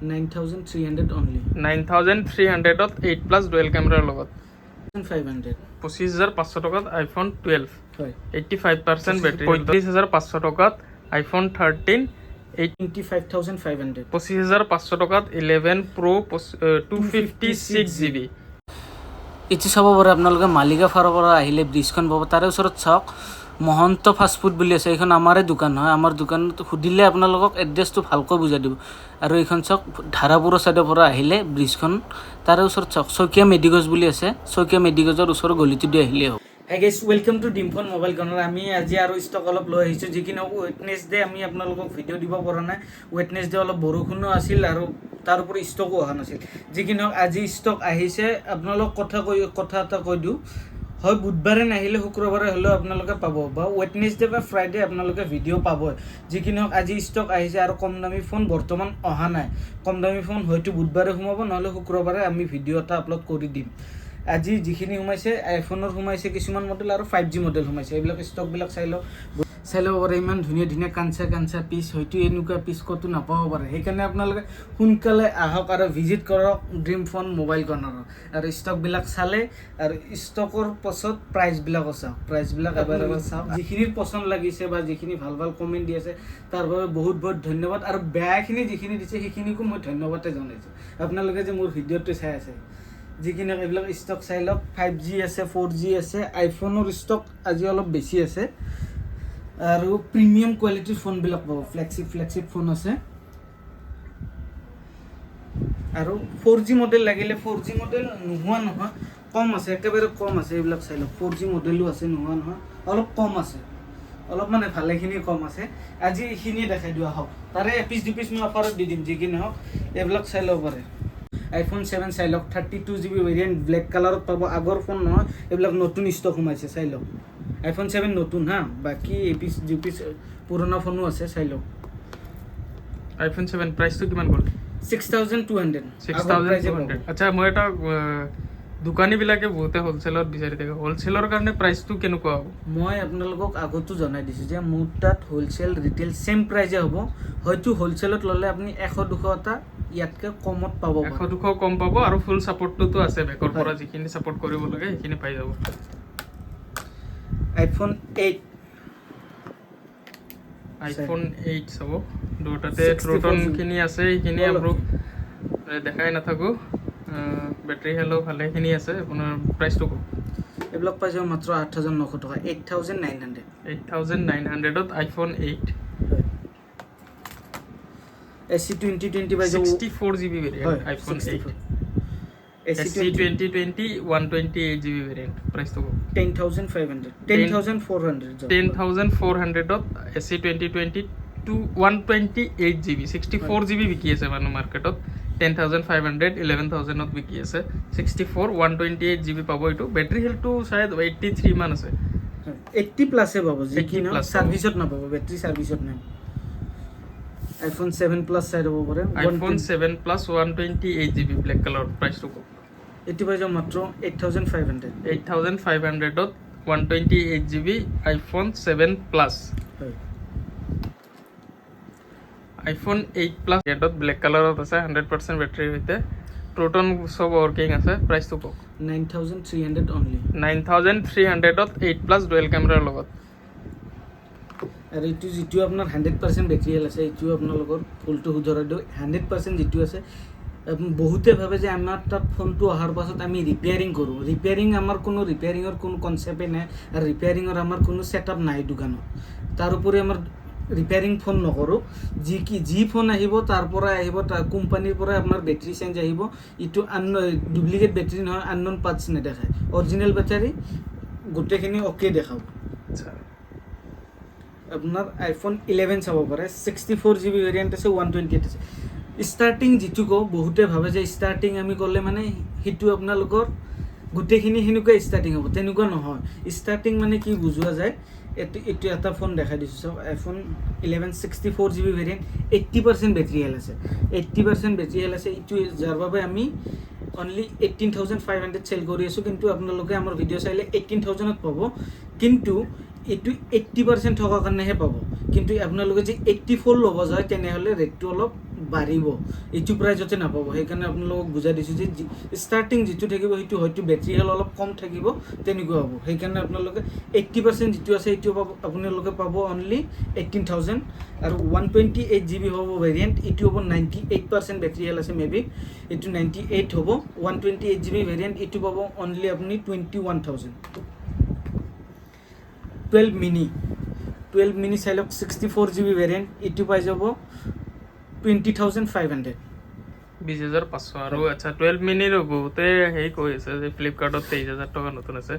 9300 only. 9300 ত 8 plus dual কেমেৰাৰ লগত 500. 25500 টকাত আইফোন 12 হয় 85% বেটাৰী 35500 টকাত আইফোন 13 25,500. 25500 টকাত 11 প্ৰ' 256 GB এইটো চাব পাৰে আপোনালোকে মালিকা ফাৰৰ পৰা আহিলে ব্ৰিজখন পাব তাৰে ওচৰত চাওক মহন্ত ফাষ্টফুড বুলি আছে এইখন আমাৰে দোকান হয় আমাৰ দোকানত সুধিলে আপোনালোকক এড্ৰেছটো ভালকৈ বুজাই দিব আৰু এইখন চাওক ধাৰাপুৰৰ ছাইডৰ পৰা আহিলে ব্ৰিজখন তাৰে ওচৰত চাওক শইকীয়া মেডিকজ বুলি আছে শইকীয়া মেডিকজৰ ওচৰৰ গলিটো দি আহিলে হ'ব Hey guys, welcome to Dimphone Mobile Corner. আমি আজি আৰু ষ্টক অলপ লৈ আহিছো যিকিনে ওয়েটনেসডে আমি আপোনালোকক ভিডিও দিব পৰা নাই ওয়েটনেসডে অলপ বৰষুণো আছিল আৰু তাৰ উপৰি ষ্টকো অহা নাছিল যিকিনে আজি ষ্টক আহিছে আপোনালোক কথা এটা কৈ দিওঁ হয় বুধবাৰে নাহিলে শুক্ৰবাৰে হ'লেও আপোনালোকে পাব বা ওয়েটনেসডে বা ফ্ৰাইডে আপোনালোকে ভিডিঅ' পাব যিকিনে আজি ষ্টক আহিছে আৰু কম দামী ফোন বৰ্তমান অহা নাই কম দামী ফোন হয়তো বুধবাৰে সোমাব নহলে শুক্ৰবাৰে আমি ভিডিঅ' এটা আপলোড কৰি দিম আজি যিখিনি সোমাইছে আইফোনৰ সোমাইছে কিছুমান মডেল আৰু 5G মডেল সোমাইছে এইবিলাক ষ্টকবিলাক চাই ল'ব পাৰে ইমান ধুনীয়া ধুনীয়া কাঞ্চা পিচ হয়তো এনেকুৱা পিচ ক'তো নাপাব পাৰে সেইকাৰণে আপোনালোকে সোনকালে আহক আৰু ভিজিট কৰক ড্ৰিম ফোন মোবাইল কৰ্নাৰত আৰু ষ্টকবিলাক চালে আৰু ষ্টকৰ পাছত প্ৰাইচবিলাকো চাওক প্ৰাইচবিলাক এবাৰ চাওক যিখিনিৰ পচন্দ লাগিছে বা যিখিনি ভাল ভাল কমেণ্ট দি আছে তাৰ বাবে বহুত বহুত ধন্যবাদ আৰু বেয়াখিনি যিখিনি দিছে সেইখিনিকো মই ধন্যবাদে জনাইছোঁ আপোনালোকে যে মোৰ ভিডিঅ'টো চাই আছে যিখিনি এইবিলাক ষ্টক চাই লওক 5G আছে 4G আছে আইফোনৰ ষ্টক আজি অলপ বেছি আছে আৰু প্ৰিমিয়াম কোৱালিটিৰ ফোনবিলাক পাব ফ্লেগশ্বিপ ফোন আছে আৰু 4G মডেল লাগিলে 4G মডেল নোহোৱা নহয় কম আছে একেবাৰে কম আছে এইবিলাক চাই লওক 4G মডেলো আছে নোহোৱা নহয় অলপ কম আছে অলপ মানে ভালেখিনি কম আছে আজি এইখিনিয়ে দেখাই দিওঁ আহক তাৰে এপিচ দুপিচ মই অফাৰত দি দিম যিখিনি হওক এইবিলাক চাই ল'ব পাৰে iPhone 7 চাই লওক 32GB ভেৰিয়েণ্ট ব্লেক কালাৰত পাব আগৰ ফোন নহয় এইবিলাক নতুন ষ্টক সোমাইছে চাই লওক iPhone 7 নতুন হা বাকি এপিচ দুপিচ পুৰণা ফোনো আছে চাই লওক আইফোন 7 প্ৰাইচটো কিমান গ'ল 6200 আচ্ছা মই এটা দোকানীবিলাকে বহুতে হোলচেলত বিচাৰি থাকে হোলচেলৰ কাৰণে প্ৰাইচটো কেনেকুৱা হ'ব মই আপোনালোকক আগতো জনাই দিছোঁ যে মোৰ তাত হোলচেল ৰিটেইল সেম প্ৰাইজে হ'ব হয়তো হোলচেলত ল'লে আপুনি 100-200 এটা ইয়াতকে কমত পাব 100-200 কম পাব আৰু ফুল সাপোৰ্টটো আছে বেকৰ পৰা যিখিনি সাপোৰ্ট কৰিব লাগে সেইখিনি পাই যাব iPhone 8 চাব দুটাতে ট্ৰোটন খিনি আছে এইখিনি আৰু দেখাই নাথাকো বেটাৰী হেলো ভালেখিনি আছে আপোনাৰ প্ৰাইচটো কম এইবিলাক পাই যাব মাত্ৰ 8900 টকা 8900 ত iPhone 8 AC2020 পাই যাব 64GB variant iPhone 8 AC2020 128GB variant প্ৰাইচটো কম 10400 ত AC2020 128GB 64GB বিকি আছে মানুহ মাৰ্কেটত 10500 11000 ত বিকি আছে 64 128GB পাব এইটো বেটাৰী হেলটো শায়দ 83 মান আছে 80 প্লাসে পাব যিকিনো সার্ভিসত না পাব ব্যাটারি সার্ভিসত নাই iPhone 7 Plus চাই দিব পাৰে iPhone 7 Plus 128GB black colour price তো এটি পাই যাব মাত্ৰ 8500 ত 128GB iPhone 7 Plus iPhone 8 Plus এটাত ব্ল্যাক কালাৰত আছে 100% বেটাৰী হইতে ট্ৰোটন সব ওয়াৰ্কিং আছে প্ৰাইস তো 9300 only 9300 ত 8 Plus ডুৱেল কেমেৰাৰ লগত আৰু এইটো যেটো আপোনাৰ 100% বেটাৰী হেল আছে এইটো আপোনালোকৰ ফুলটো ধৰাই দিও 100% যেটো আছে বহুতে ভাবে যে আমাৰ তাত ফোনটো অহাৰ পাছত আমি ৰিপেয়াৰিং কৰো ৰিপেয়াৰিং আমাৰ কোনো ৰিপেয়াৰিংৰ কোনো কনসেপ্ট নাই আৰু ৰিপেয়াৰিংৰ আমাৰ কোনো সেটআপ নাই দোকানত তাৰ উপৰি আমাৰ ৰিপেয়াৰিং ফোন নকৰো যি ফোন আহিব তাৰ পৰা আহিব তাৰ কোম্পানীৰ পৰা আপোনাৰ বেটাৰী চেঞ্জ আহিব ইটো ডুপ্লিকেট বেটাৰী নহয় আননোন পাৰ্টস নেদেখায় অৰিজিনাল বেটাৰী গোটেখিনি ওকে দেখাব আচ্ছা আপোনাৰ iPhone 11 চাব পাৰে 64GB ভেৰিয়েণ্ট আছে 128 আছে স্টাৰ্টিং যেটো কো বহুতে ভাবে যে স্টাৰ্টিং আমি কৰলে মানে হিটু আপোনালোকৰ গোটেখিনি হিনুকা স্টাৰ্টিং হ'ব তেনেকুৱা নহয় স্টাৰ্টিং মানে কি বুজোৱা যায় এটো এটা ফোন দেখাই দিছো সব iPhone 11 64GB ভেৰিয়েণ্ট 80% বেটাৰী হেল আছে 80% বেটাৰী হেল আছে ইটো যাৰ বাবে আমি only 18500 সেল কৰি আছো কিন্তু আপোনালোকে আমাৰ ভিডিও চাইলে 18000 ত পাব কিন্তু এটো 80% থকা কাৰণেহে পাব কিন্তু আপোনালোকে যে 84 ল'ব যায় তেনেহলে ৰেটটো অলপ বাঢ়িব, এইটো প্ৰাইজতে নাপাব। সেইকাৰণে আপোনালোকক বুজাই দিছোঁ যে ষ্টাৰ্টিং যিটো থাকিব সেইটো হয়তো বেটাৰী হেল্থ অলপ কম থাকিব, তেনেকুৱা হ'ব। সেইকাৰণে আপোনালোকে 80% যিটো আছে সেইটো পাব, আপোনালোকে পাব অনলি 18,000। আৰু 128 GB হ'ব ভেৰিয়েণ্ট, এইটো হ'ব 98% বেটাৰী হেল্থ আছে, মেবি এইটো 98 হ'ব। 128 GB ভেৰিয়েণ্ট এইটো পাব অনলি আপুনি 21,000। 12 মিনি চাই লওক, 64 GB ভেৰিয়েণ্ট, এইটো পাই যাব 20,500। 20,500 আৰু আচ্ছা 12 মিনিৰ বহুতে হেৰি কৈ আছে যে ফ্লিপকাৰ্টত 23,000 টকা নতুন আছে।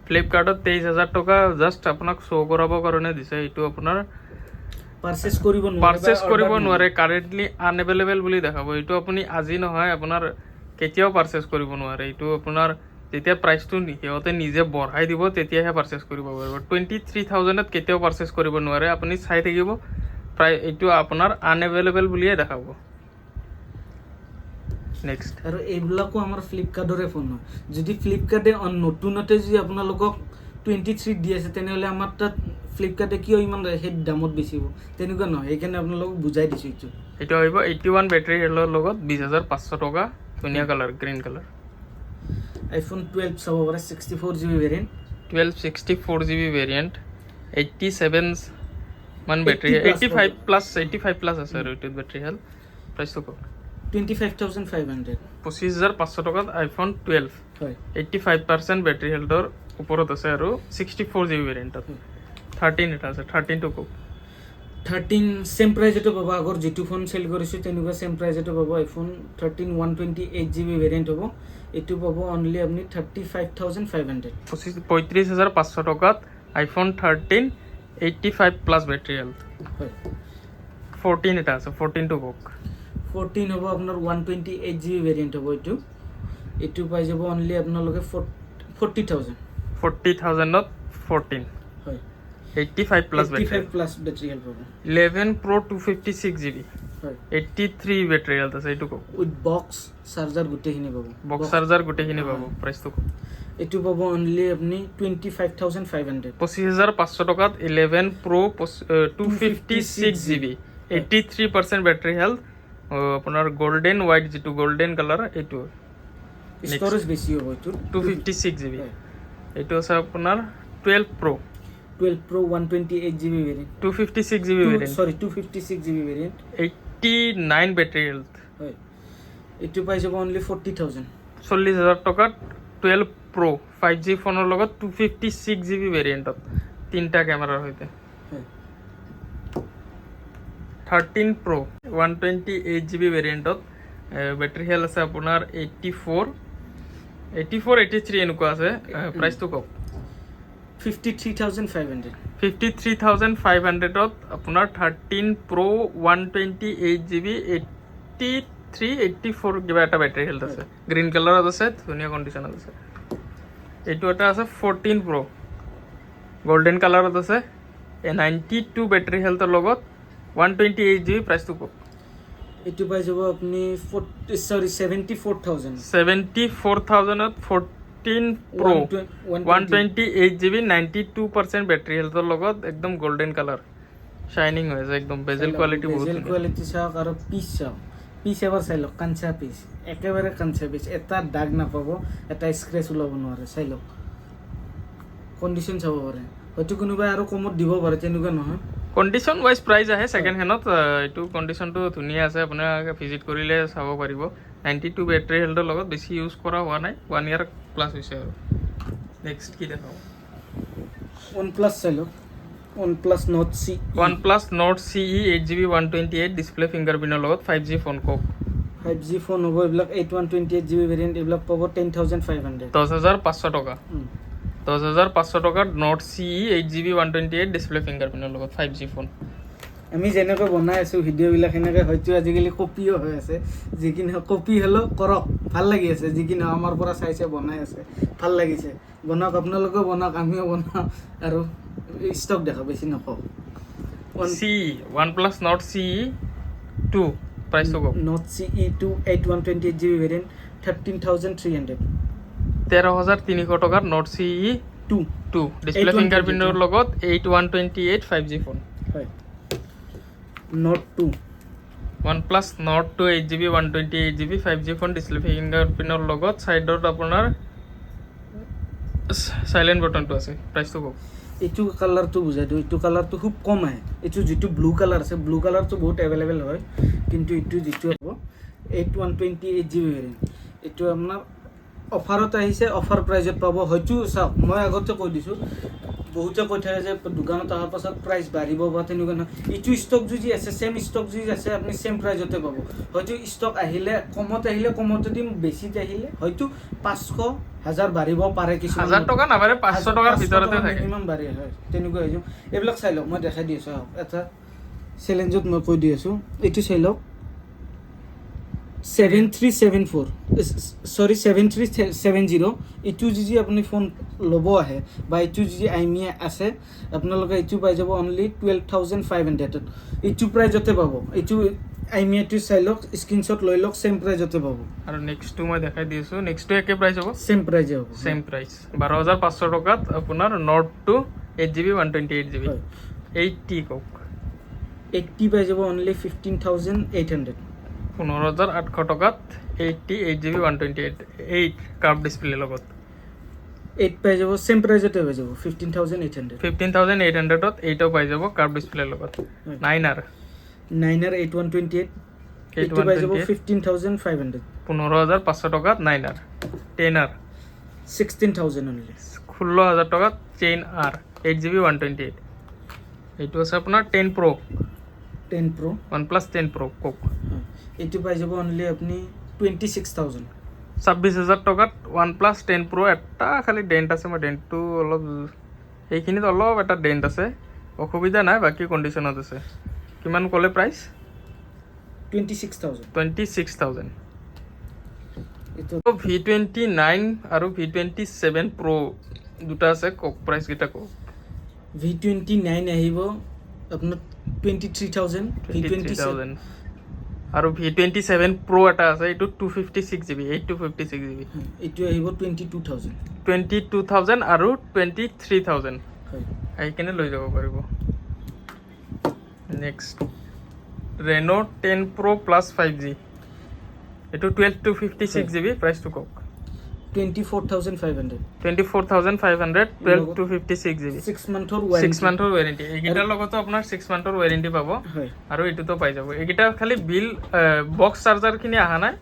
ফ্লিপকাৰ্টত 23,000 টকা জাষ্ট আপোনাক শ্ব' কৰাবৰ কাৰণে দিছে, এইটো আপোনাৰ পাৰচেছ কৰিব নোৱাৰে, কাৰেণ্টলি আনএভেইলেবল বুলি দেখাব। এইটো আপুনি আজি নহয় আপোনাৰ কেতিয়াও পাৰচেছ কৰিব নোৱাৰে। এইটো আপোনাৰ যেতিয়া প্ৰাইচটো সিহঁতে নিজে বঢ়াই দিব তেতিয়াহে পাৰচেছ কৰিব পাৰিব। 23,000ত কেতিয়াও পাৰচেছ কৰিব নোৱাৰে, আপুনি চাই থাকিব প্ৰায় এইটো আপোনাৰ আনএভেইলেবল বুলিয়ে দেখাব। নেক্সট, আৰু এইবিলাকো আমাৰ ফ্লিপকাৰ্টৰে ফোন হয়। যদি ফ্লিপকাৰ্টে নতুনতে যদি আপোনালোকক 23 দি আছে, তেনেহ'লে আমাৰ তাত ফ্লিপকাৰ্টে কিয় ইমান সেই দামত বেচিব? তেনেকুৱা নহয়, সেইকাৰণে আপোনালোকক বুজাই দিছোঁ এইটো। এইটো আহিব 81 বেটাৰী হেল্থৰ লগত 20,500 টকা, ধুনীয়া কালাৰ, গ্ৰীণ কালাৰ। আইফোন 12 চাব পাৰে, 64 GB ভেৰিয়েণ্ট। 12 64 GB ভেৰিয়েণ্ট, 87 মান বেটাৰী, 80 85 প্লাছ আছে আৰু এইটোত বেটাৰী হেল্থ। প্ৰাইচটো কওক। 25,500। 25,500 টকাত আইফোন 12, হয় 85% বেটাৰী হেল্থৰ ওপৰত আছে আৰু 64 GB ভেৰিয়েণ্টত। 13 এটা আছে, 13টো কওক। 13 চেম প্ৰাইজতে পাব, আগৰ যিটো ফোন চেল কৰিছোঁ তেনেকুৱা চেম প্ৰাইজতে পাব। আইফোন 13 128 GB ভেৰিয়েণ্ট হ'ব, এইটো পাব অনলি আপুনি 35,500। 35,500 টকাত আইফোন 13 85 প্লাছ বেটাৰী হেল্থ। হয় 14 এটা আছে, 14টো কওক। 14 হ'ব আপোনাৰ 128 GB ভেৰিয়েণ্ট হ'ব। এইটো পাই যাব অনলি আপোনালোকে 40,000। 40,000ত 14, হয় 85 plus battery. 85 plus battery health পাব। 11 Pro 256 GB, হয় 83 বেটাৰী হেল্থ আছে, এইটো কওক। উইথ বক্স চাৰ্জাৰ গোটেইখিনি পাব। বক্স চাৰ্জাৰ গোটেইখিনি পাব, প্ৰাইচটো কওক। এইটো পাব অনলি আপুনি 25,500। 25,500 টকাত 11 Pro 256 GB, 83% বেটাৰী হেল্থ, আপোনাৰ গল্ডেন হোৱাইট যিটো গল্ডেন কালাৰ, এইটো ষ্টৰেজ বেছি হ'ব এইটো। 256 GB। এইটো আছে আপোনাৰ 12 Pro 128 GB variant, 256 GB variant, 256 GB variant. 89 battery health. হয় এইটো পাই যাব অনলি 40,000। 40,000 টকাত 12 Pro 5G ফোনৰ লগত 256 GB ভেৰিয়েণ্টত, তিনিটা কেমেৰাৰ সৈতে। হয় 13 Pro 128 GB ভেৰিয়েণ্টত, বেটাৰী হেল্থ আছে আপোনাৰ 84 83 এনেকুৱা আছে। প্ৰাইচটো কওক। 53,500। 53,500ত আপোনাৰ 13 Pro 128 GB 84 কিবা এটা বেটাৰী হেল্থ আছে, গ্ৰীণ কালাৰত আছে, ধুনীয়া কণ্ডিশ্যনত আছে। এইটো এটা আছে 14 Pro গল্ডেন কালাৰত আছে, 92 বেটাৰী হেল্থৰ লগত 128 GB। প্ৰাইচটো কওক। এইটো পাই যাব আপুনি 74,000। 74,000ত 14 Pro 128 GB 92% বেটাৰী হেল্থৰ লগত, একদম গল্ডেন কালাৰ, শ্বাইনিং হৈ আছে একদম। বেজেল কোৱালিটি বহুত বেজেল ধুনীয়া। কোৱালিটি চাওক, আৰু পিচ চাওক, পিচ এবাৰ চাই লওক, কাঞ্চা পিচ, একেবাৰে কাঞ্চা পিচ, এটা দাগ নাপাব, এটা স্ক্ৰেচ ওলাব নোৱাৰে। চাই লওক, কণ্ডিশ্যন চাব পাৰে, হয়তো কোনোবাই আৰু কমত দিব পাৰে, তেনেকুৱা নহয়। কণ্ডিশ্যন ৱাইজ প্ৰাইচ আহে ছেকেণ্ড হেণ্ডত। এইটো কণ্ডিশ্যনটো ধুনীয়া আছে, আপোনালোকে ভিজিট কৰিলে চাব পাৰিব। 92 বেটাৰী হেল্থৰ লগত, বেছি ইউজ কৰা হোৱা নাই, 1 year প্লাছ হৈছে আৰু। নেক্সট কি দেখাব? OnePlus চাই লওক, OnePlus Nord CE। OnePlus Nord CE 8GB 128 display ফিংগাৰপ্ৰিণ্টৰ লগত 5G ফোন কওক। 5G ফোন হ'ব এইবিলাক। 128 GB ভেৰিয়েণ্ট, এইবিলাক পাব 10,500। 10,500 টকা। 10,500 টকাত Nord CE 8GB 128 ডিছপ্লে ফিংগাৰপ্ৰিণ্টৰ লগত 5G ফোন। আমি যেনেকৈ বনাই আছোঁ ভিডিঅ'বিলাক, সেনেকৈ হয়তো আজিকালি কপিও হৈ আছে। যিকি নহওক, কপি হ'লেও কৰক, ভাল লাগি আছে। যিকি নহওক, আমাৰ পৰা চাইছে, বনাই আছে, ভাল লাগিছে। বনাওক, আপোনালোকেও বনাওক, আমিও বনাওঁ, আৰু ষ্টক দেখা বেছি নকওঁ। CE OnePlus Nord CE 2 প্ৰাইচটো কওক। Nord CE 2 128 GB variant, 13,300। 13,300 টকাত Nord CE 2 ডিছপ্লে ফিংগাৰপ্ৰিণ্টৰ লগত 128 5G ফোন। হয় Note 2 OnePlus Nord 2 8GB 128GB 5G phone display ফিংগাৰপ্ৰিণ্টৰ লগত সাইডত আপোনাৰ সাইলেন্ট বটনটো আছে প্ৰাইসটো কওক এইটো কালাৰটো বুজাই দিওঁ এইটো কালাৰটো খুব কম আহে এইটো যিটো ব্লু কালাৰ আছে ব্লু কালাৰটো বহুত এভেইলেবল হয় কিন্তু এইটো যিটো হ'ব 128GB ভেৰিয়েণ্ট এইটো আপোনাৰ অফাৰত আহিছে অফাৰ প্ৰাইজত পাব হয়তো চাওক মই আগতে কৈ দিছোঁ বহুতে কৈ থাকে যে দোকানত অহাৰ পাছত প্ৰাইচ বাঢ়িব বা তেনেকুৱা নহয় এইটো ষ্টক যদি আছে ছেম ষ্টক যদি আছে আপুনি ছেম প্ৰাইজতে পাব হয়তো ষ্টক আহিলে কমতে দিম বেছিত আহিলে হয়তো 500,000 বাঢ়িব পাৰে কিছুমান 1000 টকা নাবাৰে 500 টকাৰ ভিতৰতে থাকে মিনিমাম বাঢ়ে হয় তেনেকুৱা হৈ যাব এইবিলাক চাই লওক মই দেখাই দি আছোঁ এটা চেলেঞ্জত মই কৈ দি আছোঁ এইটো চাই লওক 7374 সরি 7370 এইটো যদি আপুনি ফোন ল'ব আহে বা এইটো যদি আইমি আছে আপোনালোকে এইটো পাই যাব অনলি 12,500 এইটো প্ৰাইজতে পাব এইটো আইমিটো চাই লওক স্ক্ৰীনশ্বট লৈ লওক ছেম প্ৰাইজতে পাব আৰু নেক্সটটো মই দেখাই দি আছোঁ নেক্সটটো একে প্ৰাইচ হ'ব ছেম প্ৰাইজে হ'ব সেম প্ৰাইস 12500 টকাত আপোনাৰ Nord 2 8GB 128GB 80 কক 80 পাই যাব অনলি 15,800 15,800 টকাত 88GB 128 কাৰ্ভ ডিসপ্লে লগত 8 পাই যাব ছেম প্ৰাইজতে হৈ যাব 15,800 15,800ত 8ও পাই যাব কাৰ্ভ ডিসপ্লে লগত 9R 9R 8128 এইটো পাই যাব 15,500 15,500 টকাত 9R 10R 16,000 অনলি 16,000 টকাত 10R 8GB 128 এইটো আছে আপোনাৰ 10 Pro 10 Pro OnePlus 10 Pro কক এইটো পাই যাব অনলি আপুনি 26,000 26,000 টকাত OnePlus 10 Pro এটা খালি ডেণ্ট আছে মই ডেণ্টটো অলপ এইখিনিত অলপ এটা ডেণ্ট আছে অসুবিধা নাই বাকী কণ্ডিশ্যনত আছে কিমান ক'লে প্ৰাইচ 26,000 এইটো V29 আৰু V27 Pro দুটা আছে কক প্ৰাইচ কেইটা কক V29 আহিব আপোনাৰ 23,000 23,000 আৰু V27 Pro এটা আছে এইটো 256GB 8256GB এইটো আহিব 22,000 22,000 আৰু 23,000 হয় এইখিনি লৈ যাব পাৰিব next Reno 10 Pro Plus 5G এইটো 12/256GB প্ৰাইচটো কক 24,500 24,500 12/256GB 6 মান্থৰ 6 মান্থৰ ৱাৰেণ্টি এইকেইটাৰ লগতো আপোনাৰ 6 মান্থৰ ৱাৰেণ্টি পাব হয় আৰু এইটোতো পাই যাব এইকেইটা খালি বিল বক্স চাৰ্জাৰখিনি অহা নাই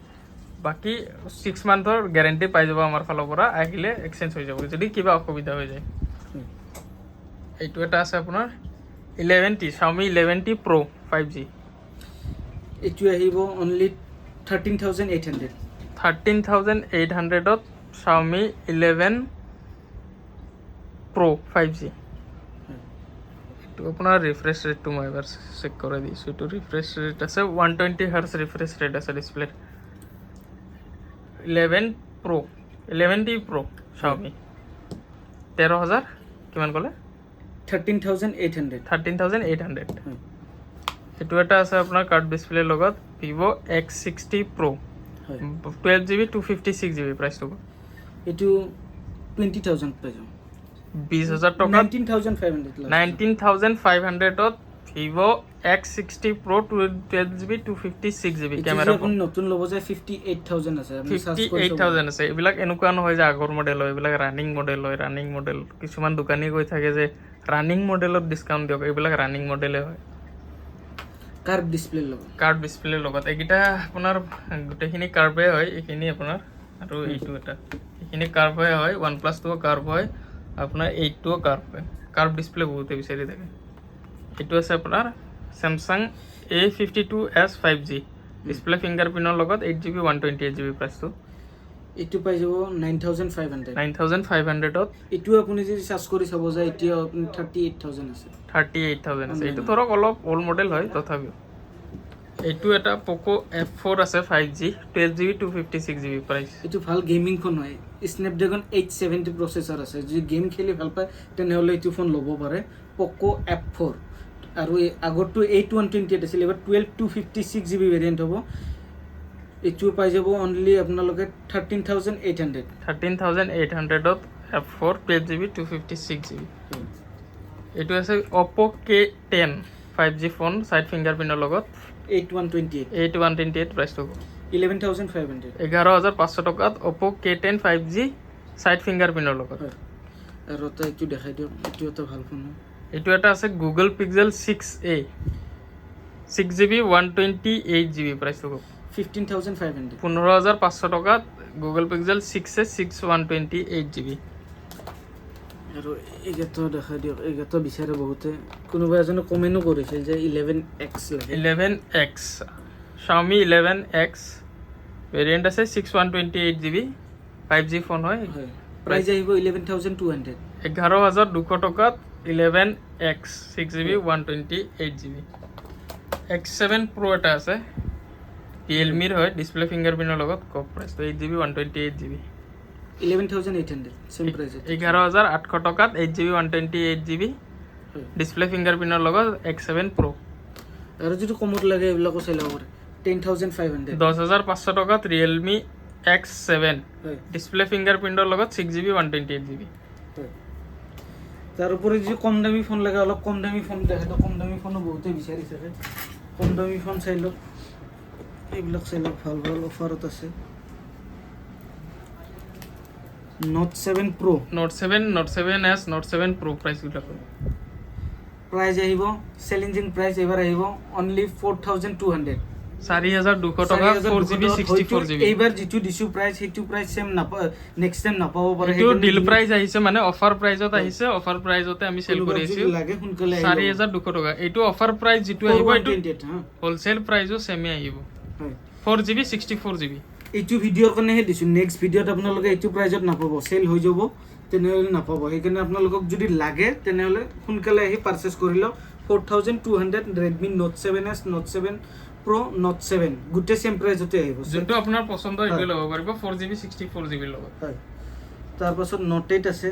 বাকী 6 মান্থৰ গেৰেণ্টি পাই যাব আমাৰ ফালৰ পৰা আহিলে এক্সচেঞ্জ হৈ যাব যদি কিবা অসুবিধা হৈ যায় এইটো এটা আছে আপোনাৰ 11T Xiaomi 11T Pro 5G এইটো আহিব অনলি 13,800 13,800ত Xiaomi 11 Pro 5G এইটো আপোনাৰ ৰিফ্ৰেছ ৰেটটো মই এবাৰ চেক কৰাই দিছোঁ এইটো ৰিফ্ৰেছ ৰেট আছে 120 Hz ৰিফ্ৰেছ ৰেট আছে ডিছপ্লেত 11 Pro 11T Pro Xiaomi 13,000 কিমান ক'লে 13,800 13,800 এইটো এটা আছে আপোনাৰ কাৰ্ভ ডিছপ্লেৰ লগত Vivo X60 Pro হয় 12GB 256GB প্ৰাইচটো এইটো 20,000 পাই যাব 20,000 টকা 19,500 19,500ত Vivo X60 Pro 12GB 256GB camera আপুনি নতুন ল'ব যে 58,000 আছে আপুনি সাৰ্চ কৰি 58,000 আছে এইবিলাক এনেকুৱা নহয় যে আগৰ মডেল হয় এইবিলাক ৰানিং মডেল হয় ৰানিং মডেল কিছুমান দোকানী কৈ থাকে যে ৰানিং মডেলত ডিছকাউণ্ট দিয়ক এইবিলাক ৰানিং মডেলে হয় কাৰ্ভ ডিসপ্লে ল'ব কাৰ্ভ ডিসপ্লেৰ লগত এইকেইটা আপোনাৰ গোটেইখিনি কাৰ্ভে হয় এইখিনি আপোনাৰ আৰু এইটো এটা এইখিনি কাৰ্ভে হয় OnePlus-টোও কাৰ্ভ হয় আপোনাৰ 8টোও কাৰ্ভ হয় কাৰ্ভ ডিসপ্লে বহুতে বিচাৰি থাকে এইটো আছে আপোনাৰ Samsung A52s 5G ডিসপ্লে ফিংগাৰপ্ৰিণ্টৰ লগত 8GB 128GB প্ৰাইচটো এইটো পাই যাব 9,500 9,500ত এইটো আপুনি যদি সাৰ্চ কৰি চাব যায় এতিয়া আপুনি 38,000 আছে 38,000 আছে এইটো ধৰক অলপ ওল্ড মডেল হয় তথাপিও এইটো এটা Poco F4 আছে 5G 12GB 256GB প্ৰাইচ এইটো ভাল গেমিং ফোন হয় স্নেপড্ৰাগন 870 প্ৰচেছৰ আছে যদি গেম খেলি ভাল পায় তেনেহ'লে এইটো ফোন ল'ব পাৰে Poco F4 আৰু আগৰটো 8128 আছিল এবাৰ 12/256GB ভেৰিয়েণ্ট হ'ব এইটো পাই যাব অনলি আপোনালোকে 13,800 13,800ত F4 12GB 256GB এইটো আছে Oppo K10 5G phone side ফিংগাৰপ্ৰিণ্টৰ লগত 8128 8128 প্ৰাইচটো 11500 11,500 টকাত Oppo K10 5G সাইড ফিংগাৰপ্ৰিণ্টৰ লগত হয় আৰু এটা এইটো দেখাই দিয়ক এইটো এটা ভাল ফোন হয় এইটো এটা আছে Google Pixel 6a 6GB 128GB প্ৰাইচটো 15500 15,500 টকাত Google Pixel 6a 128GB আৰু এইটো দেখাই দিয়ক এইটো বিচাৰে বহুতে কোনোবা এজনে কমেন্টও কৰিছিল যে 11X লাগে 11X Xiaomi 11X ভেৰিয়েণ্ট আছে 128GB 5G ফোন হয় হয় প্ৰাইস আহিব 11200 11,200 টকাত 11X 6GB 128GB X7 Pro এটা আছে Realme ৰ হয় ডিসপ্লে ফিংগাৰপ্ৰিণ্টৰ লগত কম price 8GB 128GB 11800 same price 11,800 টকাত 8GB 128GB ডিসপ্লে ফিংগাৰপ্ৰিণ্টৰ লগত X7 Pro আৰু যদি কমত লাগে এইবিলাকো চাই ল'ব পাৰে 10500 10,500 টকাত Realme X7 হয় ডিসপ্লে ফিংগাৰপ্ৰিণ্টৰ লগত 6GB 128GB হয় তাৰ উপৰি যদি কম দামী ফোন লাগে অলপ কম দামী ফোন দেখে তো কম দামী ফোনো বহুতে বিচাৰিছে কম দামী ফোন চাই লওক এইবিলাক চাই লওক ভাল ভাল অফাৰত আছে Note 7 Pro Note 7 Note 7s Note 7 Pro price গুলা প্ৰাইস আহিব চ্যালেঞ্জিং প্ৰাইস এবাৰ আহিব অনলি 4200 4,200 টকা 4GB 64GB এইবাৰ যেটো দিছো প্ৰাইস হেতু প্ৰাইস সেম নাপা নেক্সট টাইম নাপাব পাৰে এইটো ডিল প্ৰাইস আহিছে মানে অফাৰ প্ৰাইসত আহিছে অফাৰ প্ৰাইসতে আমি সেল কৰি আছো লাগে সোনকালে 4,200 টকা এইটো অফাৰ প্ৰাইস যেটো আহিব এইটো 428 হা হোলসেল প্ৰাইসও সেমে আহিব হয় 4GB 64GB এইটো ভিডিওৰ কাৰণে হে দিছো নেক্সট ভিডিওত আপোনালোকে এইটো প্ৰাইসত নাপাব সেল হৈ যাব তেনেহলে নাপাব সেইকাৰণে আপোনালোকক যদি লাগে তেনেহলে সোনকালে আহি পাৰচেজ কৰি লওক 4200 Redmi Note 7s Note 7 Pro Note 7 গুটে same প্ৰাইসতে আহিব যেটো আপোনাৰ পছন্দ হৈ ল'ব পাৰিব 4GB 64GB লগত হয় তাৰ পাছত Note 8 আছে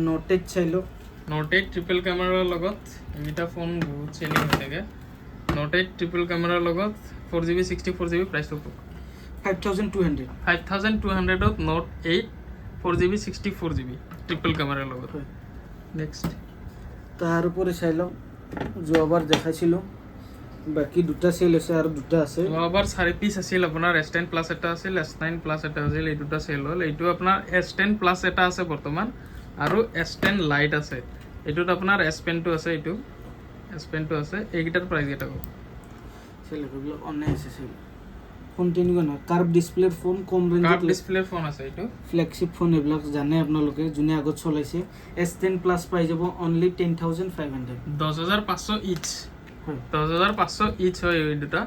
Note 8 চাই লওক Note 8 ট্ৰিপল কেমেৰাৰ লগত এটা ফোন বহুত চেলিং হৈ থাকে Note 8 ট্ৰিপল কেমেৰাৰ লগত 4GB 64GB প্ৰাইসটো 5200 5,200 ত Note 8 4GB 64GB ট্ৰিপল কেমেৰাৰ লগত হয় নেক্সট তাৰ উপৰি চাই লওক যোৱাবাৰ দেখাইছিলো বাকি দুটা সেল আছে আৰু দুটা আছে যোৱাবাৰ 4 পিস আছিল আপোনাৰ S10 প্লাস এটা আছিল S9 প্লাস এটা আছিল এই দুটা সেল হ'ল এইটো আপোনাৰ S10 প্লাস এটা আছে বৰ্তমান আৰু S10 লাইট আছে এইটোত আপোনাৰ S Pen টো আছে এইটো S Pen টো আছে এইগিটাৰ প্ৰাইস এটা কম সেল এইবিলাক অনলাইন আছে সেল ফোন তেনেকুৱা নহয় কাৰ্ভ ডিসপ্লেৰ ফোন কম কাৰ্ভ ৰেঞ্জত ডিসপ্লেৰ ফোন আছে এইটো ফ্ল্যাগশিপ ফোন এইবিলাক জানে আপোনালোকে যোনে আগত চলাইছে S10 প্লাস পাই যাব অনলি 10500 10,500 ইচ হয় 10,500 ইচ হয় এই দুটা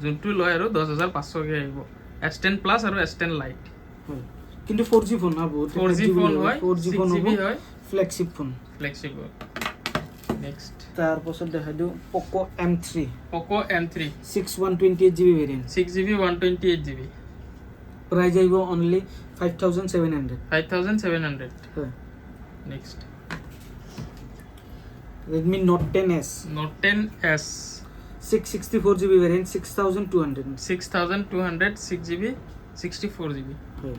যোনটো লয় আৰু 10,500 কে আহিব S10 প্লাস আৰু S10 লাইট হয় কিন্তু 4G ফোন না বহুত 4G ফোন হয় 4G ফোন 6GB হয় ফ্ল্যাগশিপ ফোন ফ্লেক্সিবল নেক্সট তাৰ পাছত দেখা দিও Poco M3 Poco M3 6128GB variant 6GB 128GB price আইব অনলি 5700 5,700 হয় next Redmi Note 10s Note 10s 664GB variant 6200 6,200 6GB 64GB হয়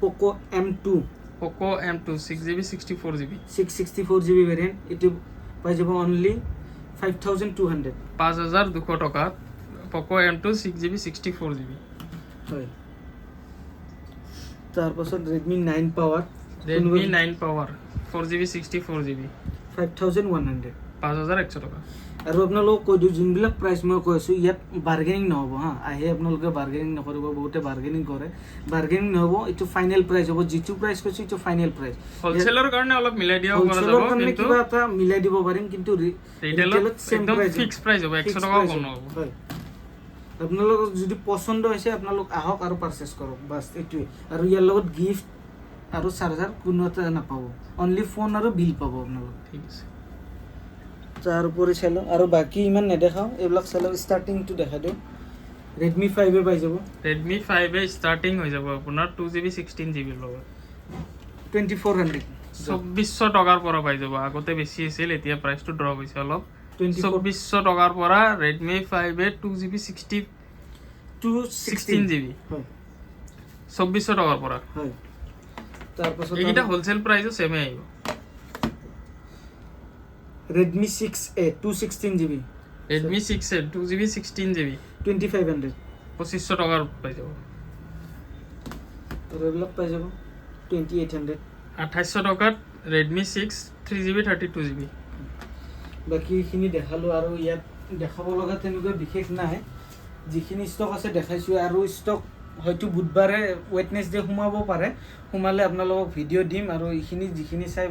Poco M2 Poco M2 6GB 64GB 664GB variant এটি পাই যাব অনলি 5200 5,200 টকা Poco M2 6GB 64GB হয় তার পাছত Redmi 9 পাওয়ার Redmi 9 Power 4GB 64GB 5100 5,100 টকা আৰু আপোনালোক কৈ দিও যোনবিলাক প্ৰাইস মই কৈছো ইয়াত বাৰ্গেনিং নহব হা আহে আপোনালোকে বাৰ্গেনিং নকৰিব বহুতে বাৰ্গেনিং কৰে বাৰ্গেনিং নহব এটো ফাইনাল প্ৰাইস হ'ব যেটো প্ৰাইস কৈছো এটো ফাইনাল প্ৰাইস হোলসেলৰ কাৰণে অলপ মিলাই দিয়া পৰা যাব কিন্তু কিবা এটা মিলাই দিব পাৰিম কিন্তু ৰিটেইলত একদম ফিক্স প্ৰাইস হ'ব 100 টকা কম নহব হয় আপোনালোক যদি পছন্দ হৈছে আপোনালোক আহক আৰু পাৰচেজ কৰক বাস এটোই আৰু ইয়াৰ লগত গিফট আৰু চাৰ্জাৰ কোনো এটা নাপাব অনলি ফোন আৰু বিল পাব আপোনালোক ঠিক আছে তাৰ উপৰি চালো আৰু বাকি ইমান নেদেখাও এইবিলাক চালো ষ্টাৰ্টিং টু দেখা দিও Redmi 5 এ পাই যাব Redmi 5 এ ষ্টাৰ্টিং হৈ যাব আপোনাৰ 2GB 16GB লগত 2400 2400 টকাৰ পৰা পাই যাব আগতে বেছি আছিল এতিয়া প্ৰাইসটো ড্ৰপ হৈছে অলপ 2400 টকাৰ পৰা Redmi 5 এ 2GB 16GB হয় 2400 টকাৰ পৰা হয় তাৰ পাছত এইটা হোলসেল প্ৰাইসও সেমে আহিব Redmi 6a 216GB Redmi 6 2GB 16GB 2500 2500 টকাৰ পাই যাব। আৰু এইবিলাক পাই যাব 2800। 2800 টকাত ৰেডমি 6 3GB 32GB। বাকী এইখিনি দেখালোঁ আৰু ইয়াত দেখাব লগা তেনেকুৱা বিশেষ নাই, যিখিনি ষ্টক আছে দেখাইছোঁ। আৰু ষ্টক হয়তো বুধবাৰে ৱেডনেছডে সোমাব পাৰে, সোমালে আপোনালোকক ভিডিঅ' দিম। আৰু এইখিনি যিখিনি চাই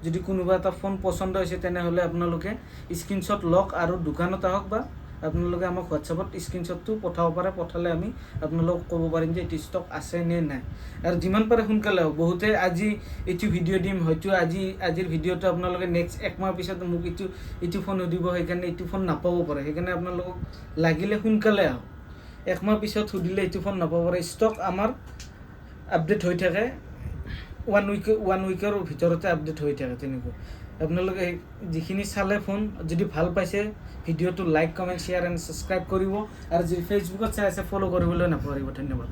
যদি কোনোবা এটা ফোন পচন্দ হৈছে তেনেহ'লে আপোনালোকে স্ক্ৰীনশ্বট লওক আৰু দোকানত আহক বা আপোনালোকে আমাক হোৱাটছআপত স্ক্ৰীনশ্বটটো পঠাব পাৰে। পঠালে আমি আপোনালোকক ক'ব পাৰিম যে এইটো ষ্টক আছে নে নাই। আৰু যিমান পাৰে সোনকালে হওক। বহুতে আজি এইটো ভিডিঅ' দিম, হয়তো আজিৰ ভিডিঅ'টো আপোনালোকে নেক্সট 1 মাহ পিছত মোক এইটো ফোন সুধিব, সেইকাৰণে এইটো ফোন নাপাব পাৰে। সেইকাৰণে আপোনালোকক লাগিলে সোনকালে আহক। 1 মাহ পিছত সুধিলে এইটো ফোন নাপাব পাৰে। ষ্টক আমাৰ আপডেট হৈ থাকে, 1 উইকৰ ভিতৰতে আপডেট হৈ থাকে তেনেকুৱা। আপোনালোকে যিখিনি চালে ফোন, যদি ভাল পাইছে ভিডিঅ'টো like, comment, share and subscribe কৰিব। আৰু যদি ফেচবুকত চাই আছে ফ'ল' কৰিবলৈ নাপাহৰিব। ধন্যবাদ।